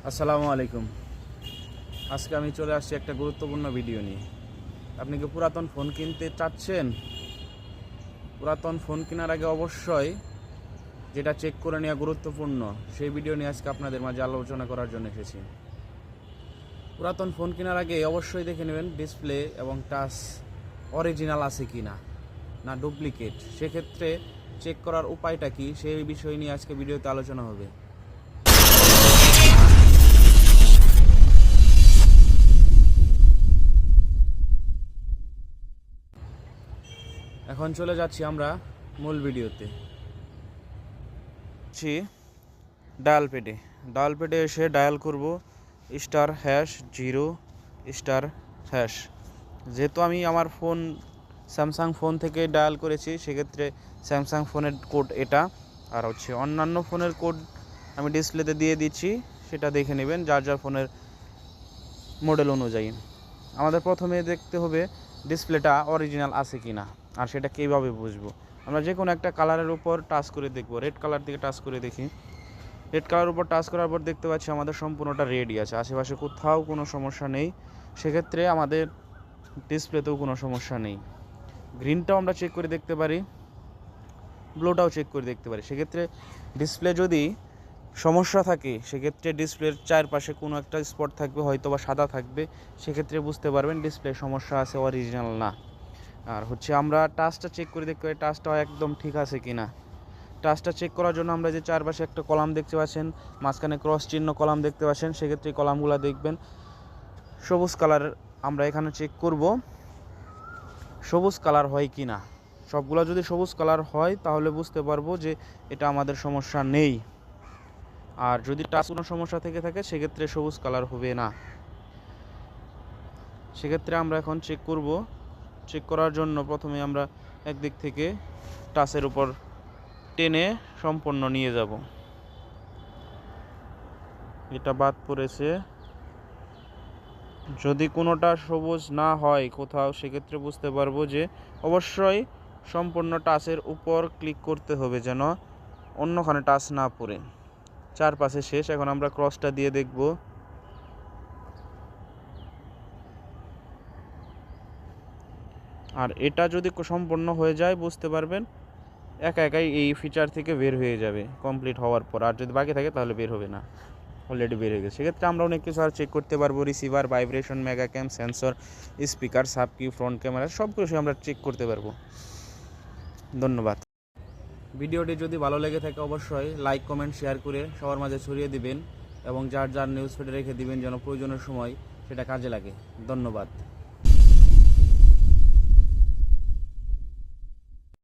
আসসালামু আলাইকুম। আজকে আমি চলে আসছি একটা গুরুত্বপূর্ণ ভিডিও নিয়ে। আপনি কি পুরাতন ফোন কিনতে চাচ্ছেন? পুরাতন ফোন কেনার আগে অবশ্যই যেটা চেক করে নেওয়া গুরুত্বপূর্ণ, সেই ভিডিও নিয়ে আজকে আপনাদের মাঝে আলোচনা করার জন্য এসেছি। পুরাতন ফোন কেনার আগে অবশ্যই দেখে নেবেন ডিসপ্লে এবং টাচ অরিজিনাল আছে কি না ডুপ্লিকেট। সেক্ষেত্রে চেক করার উপায়টা কি, সেই বিষয় নিয়ে আজকে ভিডিওতে আলোচনা হবে। এখন চলে যাচ্ছি আমরা মূল ভিডিওতে। ডায়াল পেডে এসে ডায়াল করব *#0*#। যেহেতু আমি আমার ফোন স্যামসাং ফোন থেকে ডায়াল করেছি, সেক্ষেত্রে স্যামসাং ফোনের কোড এটা। আর অন্যান্য ফোনের কোড আমি ডিসপ্লেতে দিয়ে দিচ্ছি, সেটা দেখে নেবেন যার যার ফোনের মডেল অনুযায়ী। আমাদের প্রথমে দেখতে হবে ডিসপ্লেটা অরিজিনাল আছে কি না। আর সেটা কীভাবে বুঝবো? আমরা যে কোনো একটা কালারের উপর টাচ করে দেখব। রেড কালার দিকে টাচ করে দেখি। রেড কালার উপর টাচ করার পর দেখতে পাচ্ছি আমাদের সম্পূর্ণটা রেডই আছে, আশেপাশে কোথাও কোনো সমস্যা নেই। সেক্ষেত্রে আমাদের ডিসপ্লেতেও কোনো সমস্যা নেই। গ্রিনটাও আমরা চেক করে দেখতে পারি, ব্লুটাও চেক করে দেখতে পারি। সেক্ষেত্রে ডিসপ্লে যদি সমস্যা থাকে, সেক্ষেত্রে ডিসপ্লের চারপাশে কোনো একটা স্পট থাকবে, হয়তো বা সাদা থাকবে। সেক্ষেত্রে বুঝতে পারবেন ডিসপ্লে সমস্যা আছে, অরিজিনাল না। আর আমরা টাচটা চেক করে দেখতে পারি টাচটাও একদম ঠিক আছে কি না। টাচটা চেক করার জন্য আমরা যে চারপাশে একটা কলাম দেখতে পাচ্ছেন, মাঝখানে ক্রস চিহ্ন কলাম দেখতে পাচ্ছেন, সেক্ষেত্রে কলামগুলো দেখবেন সবুজ কালার। আমরা এখানে চেক করব সবুজ কালার হয় কি না। সবগুলো যদি সবুজ কালার হয় তাহলে বুঝতে পারবো যে এটা আমাদের সমস্যা নেই। আর যদি টাচ কোনো সমস্যা থেকে থাকে, সেক্ষেত্রে সবুজ কালার হবে না। সেক্ষেত্রে আমরা এখন চেক করব। চেক করার জন্য প্রথমে আমরা একদিক থেকে টাচের উপর টেনে সম্পূর্ণ নিয়ে যাব। এটা বাদ পড়েছে। যদি কোনোটা সবুজ না হয় কোথাও, সেক্ষেত্রে বুঝতে পারবো যে অবশ্যই সম্পূর্ণ টাচের উপর ক্লিক করতে হবে, যেন অন্যখানে টাচ না পড়ে। চারপাশে শেষ। এখন আমরা ক্রসটা দিয়ে দেখব। আর এটা যদি সম্পূর্ণ হয়ে যায়, বুঝতে পারবেন একাই এই ফিচার থেকে বের হয়ে যাবে কমপ্লিট হওয়ার পর। আর যদি বাকি থাকে তাহলে বের হবে না, অলরেডি বের হয়ে গেছে। সেক্ষেত্রে আমরা অনেক কিছু আর চেক করতে পারবো। রিসিভার, ভাইব্রেশন, মেগা ক্যাম, সেন্সর, স্পিকার, সাবকি, ফ্রন্ট ক্যামেরা সব কিছু আমরা চেক করতে পারবো। ধন্যবাদ। ভিডিওটি যদি ভালো লেগে থাকে অবশ্যই লাইক, কমেন্ট, শেয়ার করে সবার মাঝে ছড়িয়ে দিবেন এবং যার যার নিউজ ফিডে রেখে দিবেন, যেন প্রয়োজনের সময় সেটা কাজে লাগে। ধন্যবাদ।